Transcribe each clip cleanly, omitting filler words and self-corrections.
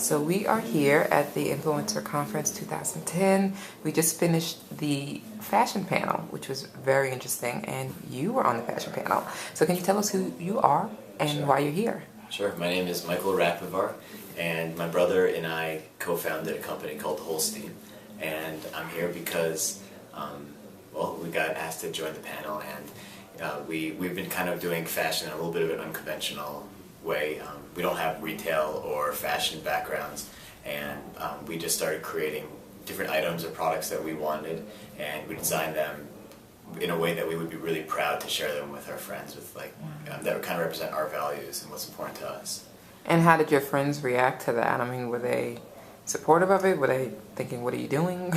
So we are here at the Influencer Conference 2010. We just finished the fashion panel, which was very interesting, and you were on the fashion panel. So can you tell us who you are and why you're here? Sure. My name is Michael Radparvaron, and my brother and I co-founded a company called Holstee. And I'm here because, we got asked to join the panel, and we've been kind of doing fashion in a little bit of an unconventional way. We don't have retail or fashion backgrounds, and we just started creating different items or products that we wanted, and we designed them in a way that we would be really proud to share them with our friends, with that would kind of represent our values and what's important to us. And how did your friends react to that? I mean, were they supportive of it? Were they thinking, "What are you doing?"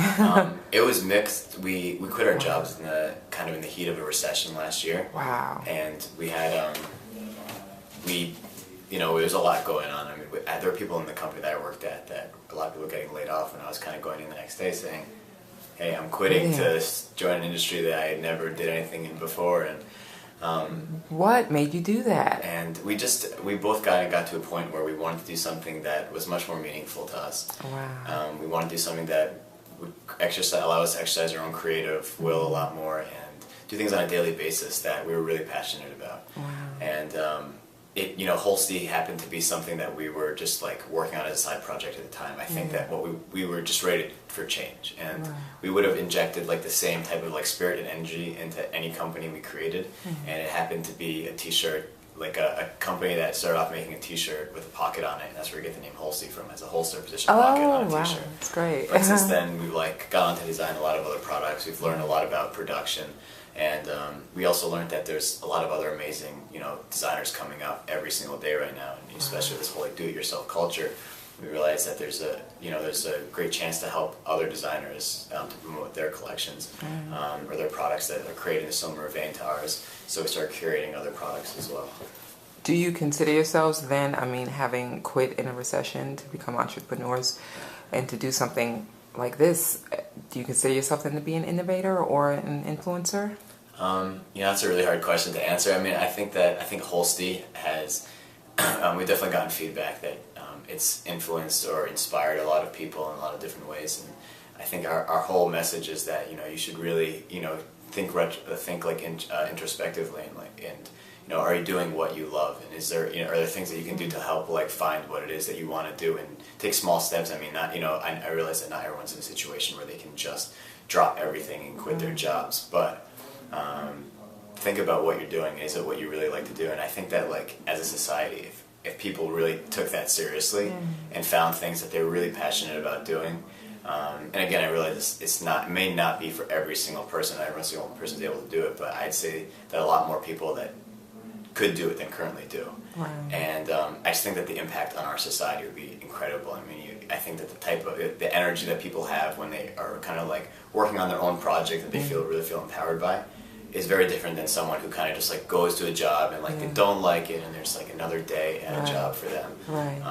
It was mixed. We quit our jobs in the heat of a recession last year. Wow. And we had there was a lot going on. I mean, there were people in the company that I worked at that a lot of people were getting laid off, and I was kind of going in the next day saying, "Hey, I'm quitting to join an industry that I never did anything in before." And what made you do that? And we both got to a point where we wanted to do something that was much more meaningful to us. Wow. We wanted to do something that would allow us to exercise our own creative will a lot more and do things on a daily basis that we were really passionate about. Wow. And Holstee happened to be something that we were just working on as a side project at the time. I think that we were just ready for change, and we would have injected the same type of spirit and energy into any company we created, and it happened to be a t-shirt, a company that started off making a t-shirt with a pocket on it, and that's where we get the name Holstee from, as a holster position pocket on a t-shirt. That's great. But since then we've gone on to design a lot of other products. We've learned a lot about production. And we also learned that there's a lot of other amazing, designers coming up every single day right now, and especially this whole do-it-yourself culture. We realized that there's a great chance to help other designers to promote their collections or their products that are created in a similar vein to ours. So we started curating other products as well. Do you consider yourselves then, having quit in a recession to become entrepreneurs and to do something like this, do you consider yourself then to be an innovator or an influencer? That's a really hard question to answer. I think Holstee has, we've definitely gotten feedback that it's influenced or inspired a lot of people in a lot of different ways, and I think our whole message is that you should really think introspectively and are you doing what you love, and is there are there things that you can do to help find what it is that you want to do and take small steps. I realize that not everyone's in a situation where they can just drop everything and quit their jobs, but think about what you're doing. Is it what you really like to do? And I think that as a society, if people really took that seriously and found things that they're really passionate about doing, and again, I realize it may not be for every single person. Every single person is able to do it, but I'd say that a lot more people that could do it than currently do. Right. And I just think that the impact on our society would be incredible. I think that the energy that people have when they are kind of working on their own project that they really feel empowered by is very different than someone who kind of just goes to a job and they don't like it, and there's another day at a job for them. Right.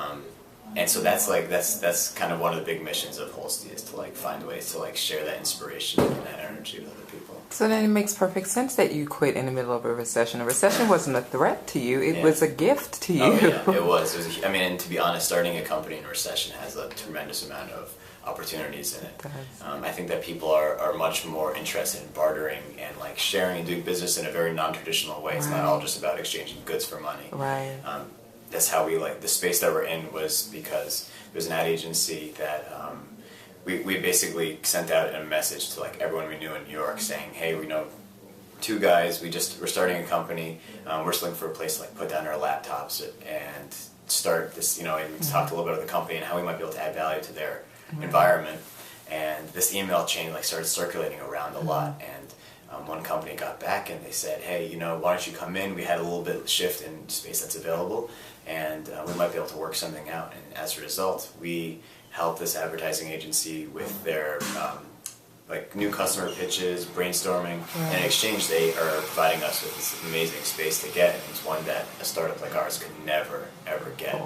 And so that's kind of one of the big missions of Holstee, is to find ways to share that inspiration and that energy with other people. So then it makes perfect sense that you quit in the middle of a recession. A recession wasn't a threat to you; it was a gift to you. Oh, yeah, it was. And to be honest, starting a company in a recession has a tremendous amount of opportunities in it. I think that people are much more interested in bartering and sharing and doing business in a very non-traditional way. It's not all just about exchanging goods for money. Right. That's how we the space that we're in was because there's an ad agency that we basically sent out a message to everyone we knew in New York saying, hey, we know two guys, we're starting a company, we're just looking for a place to put down our laptops and start this, and we talked a little bit about the company and how we might be able to add value to their environment. And this email chain started circulating around a lot, and one company got back and they said, hey, why don't you come in? We had a little bit of shift in space that's available, and we might be able to work something out. And as a result, we helped this advertising agency with their new customer pitches, brainstorming, and in exchange they are providing us with this amazing space to get, and it's one that a startup like ours could never, ever get.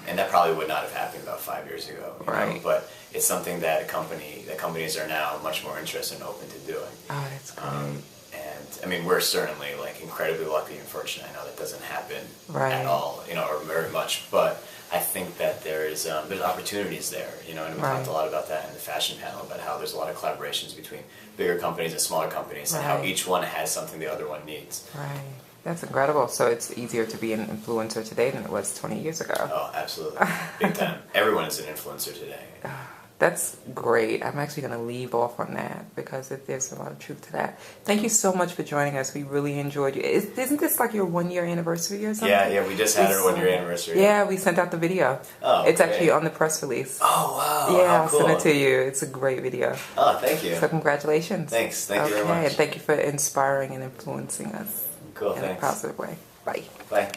And that probably would not have happened about 5 years ago. Right. But it's something that companies are now much more interested and open to doing. Oh, that's great. And we're certainly incredibly lucky and fortunate. I know that doesn't happen at all, or very much, but I think that there there's opportunities there, you know, and we talked a lot about that in the fashion panel, about how there's a lot of collaborations between bigger companies and smaller companies, and how each one has something the other one needs. Right. That's incredible. So it's easier to be an influencer today than it was 20 years ago. Oh, absolutely. Big time. Everyone is an influencer today. That's great. I'm actually going to leave off on that because there's a lot of truth to that. Thank you so much for joining us. We really enjoyed you. Isn't this like your 1 year anniversary or something? Yeah, we just had our 1 year anniversary. Yeah, we sent out the video. Oh, it's actually on the press release. Oh, wow. Yeah, how cool. I'll send it to you. It's a great video. Oh, thank you. So congratulations. Thanks. Thank you very much. And thank you for inspiring and influencing us Cool, in a positive way. Bye. Bye.